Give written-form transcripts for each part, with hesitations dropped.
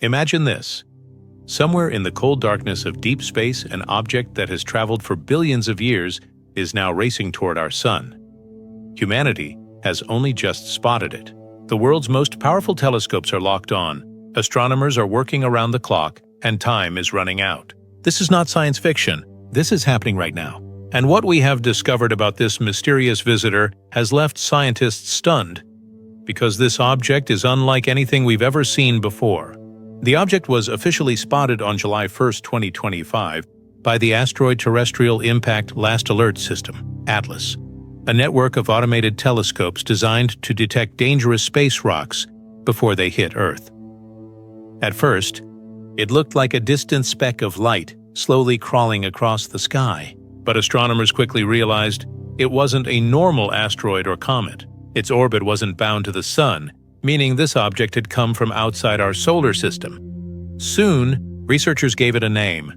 Imagine this. Somewhere in the cold darkness of deep space, an object that has traveled for billions of years is now racing toward our sun. Humanity has only just spotted it. The world's most powerful telescopes are locked on, astronomers are working around the clock, and time is running out. This is not science fiction. This is happening right now. And what we have discovered about this mysterious visitor has left scientists stunned, because this object is unlike anything we've ever seen before. The object was officially spotted on July 1, 2025, by the Asteroid Terrestrial Impact Last Alert System, ATLAS, a network of automated telescopes designed to detect dangerous space rocks before they hit Earth. At first, it looked like a distant speck of light slowly crawling across the sky, but astronomers quickly realized it wasn't a normal asteroid or comet. Its orbit wasn't bound to the Sun, meaning this object had come from outside our solar system. Soon, researchers gave it a name: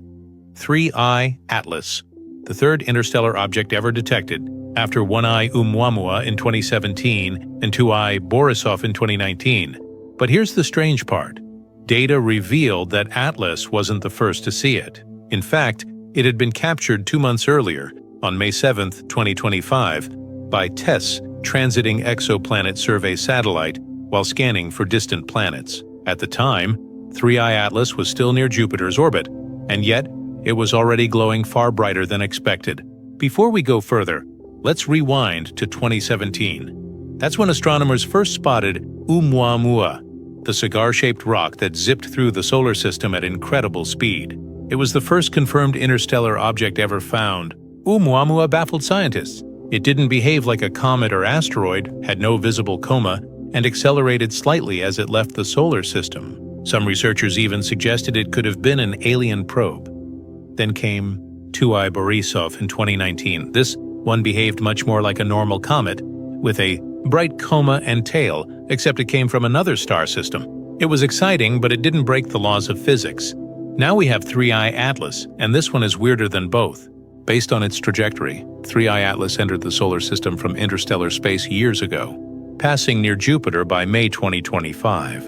3I Atlas, the third interstellar object ever detected, after 1I Oumuamua in 2017 and 2I Borisov in 2019. But here's the strange part. Data revealed that Atlas wasn't the first to see it. In fact, it had been captured 2 months earlier, on May 7, 2025, by TESS Transiting Exoplanet Survey satellite while scanning for distant planets. At the time, 3I Atlas was still near Jupiter's orbit, and yet it was already glowing far brighter than expected. Before we go further, let's rewind to 2017. That's when astronomers first spotted Oumuamua, the cigar-shaped rock that zipped through the solar system at incredible speed. It was the first confirmed interstellar object ever found. Oumuamua baffled scientists. It didn't behave like a comet or asteroid, had no visible coma, and accelerated slightly as it left the solar system. Some researchers even suggested it could have been an alien probe. Then came 2I Borisov in 2019. This one behaved much more like a normal comet, with a bright coma and tail, except it came from another star system. It was exciting, but it didn't break the laws of physics. Now we have 3I Atlas, and this one is weirder than both. Based on its trajectory, 3I Atlas entered the solar system from interstellar space years ago, passing near Jupiter by May 2025.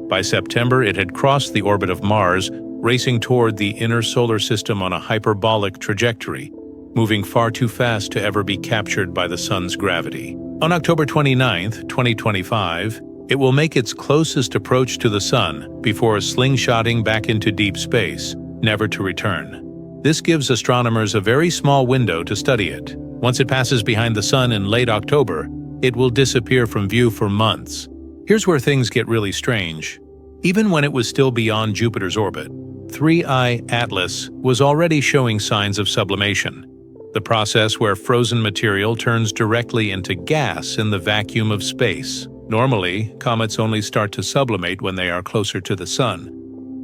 By September, it had crossed the orbit of Mars, racing toward the inner solar system on a hyperbolic trajectory, moving far too fast to ever be captured by the Sun's gravity. On October 29, 2025, it will make its closest approach to the Sun before slingshotting back into deep space, never to return. This gives astronomers a very small window to study it. Once it passes behind the Sun in late October, it will disappear from view for months. Here's where things get really strange. Even when it was still beyond Jupiter's orbit, 3I Atlas was already showing signs of sublimation, the process where frozen material turns directly into gas in the vacuum of space. Normally, comets only start to sublimate when they are closer to the Sun,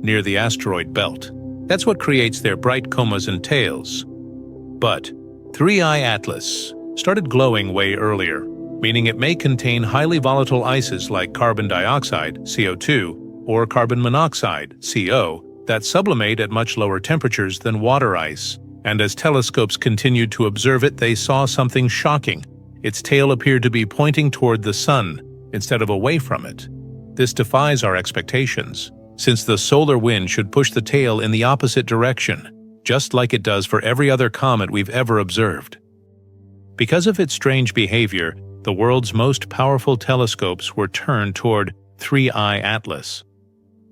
near the asteroid belt. That's what creates their bright comas and tails. But 3I Atlas started glowing way earlier, meaning it may contain highly volatile ices like carbon dioxide, CO2, or carbon monoxide, CO, that sublimate at much lower temperatures than water ice. And as telescopes continued to observe it, they saw something shocking. Its tail appeared to be pointing toward the Sun, instead of away from it. This defies our expectations, since the solar wind should push the tail in the opposite direction, just like it does for every other comet we've ever observed. Because of its strange behavior, the world's most powerful telescopes were turned toward 3I Atlas.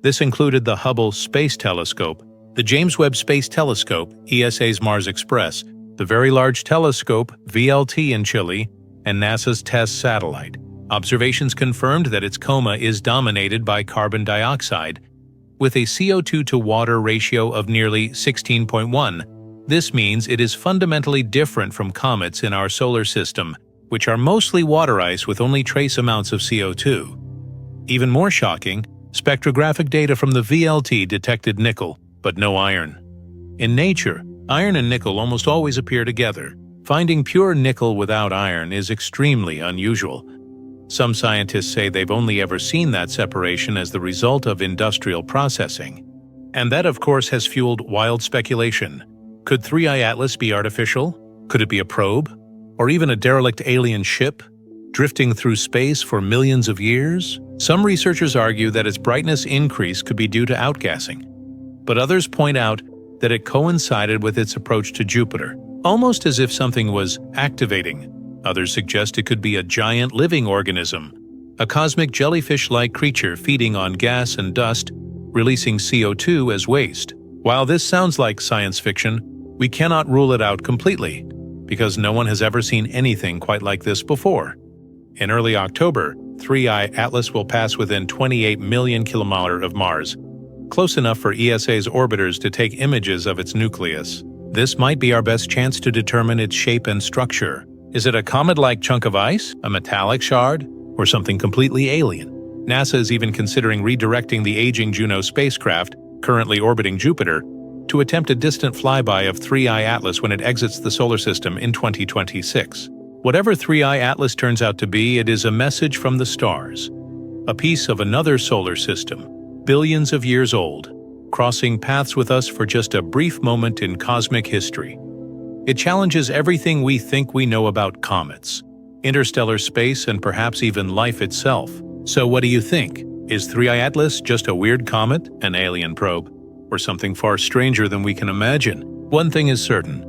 This included the Hubble Space Telescope, the James Webb Space Telescope, ESA's Mars Express, the Very Large Telescope, VLT in Chile, and NASA's TESS satellite. Observations confirmed that its coma is dominated by carbon dioxide, with a CO2 to water ratio of nearly 16.1. This means it is fundamentally different from comets in our solar system, which are mostly water ice with only trace amounts of CO2. Even more shocking, spectrographic data from the VLT detected nickel, but no iron. In nature, iron and nickel almost always appear together. Finding pure nickel without iron is extremely unusual. Some scientists say they've only ever seen that separation as the result of industrial processing. And that, of course, has fueled wild speculation. Could 3I Atlas be artificial? Could it be a probe? Or even a derelict alien ship? drifting through space for millions of years? Some researchers argue that its brightness increase could be due to outgassing, but others point out that it coincided with its approach to Jupiter, almost as if something was activating. Others suggest it could be a giant living organism, a cosmic jellyfish-like creature feeding on gas and dust, releasing CO2 as waste. While this sounds like science fiction, we cannot rule it out completely, because no one has ever seen anything quite like this before. In early October, 3I Atlas will pass within 28 million kilometers of Mars, close enough for ESA's orbiters to take images of its nucleus. This might be our best chance to determine its shape and structure. Is it a comet-like chunk of ice, a metallic shard, or something completely alien? NASA is even considering redirecting the aging Juno spacecraft, currently orbiting Jupiter, to attempt a distant flyby of 3I Atlas when it exits the solar system in 2026. Whatever 3I Atlas turns out to be, it is a message from the stars, a piece of another solar system, billions of years old, crossing paths with us for just a brief moment in cosmic history. It challenges everything we think we know about comets, interstellar space, and perhaps even life itself. So what do you think? Is 3I Atlas just a weird comet, an alien probe, or something far stranger than we can imagine? One thing is certain: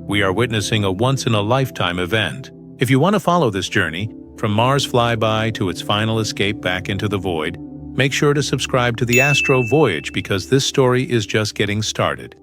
we are witnessing a once-in-a-lifetime event. If you want to follow this journey, from Mars flyby to its final escape back into the void, make sure to subscribe to the Astro Voyage, because this story is just getting started.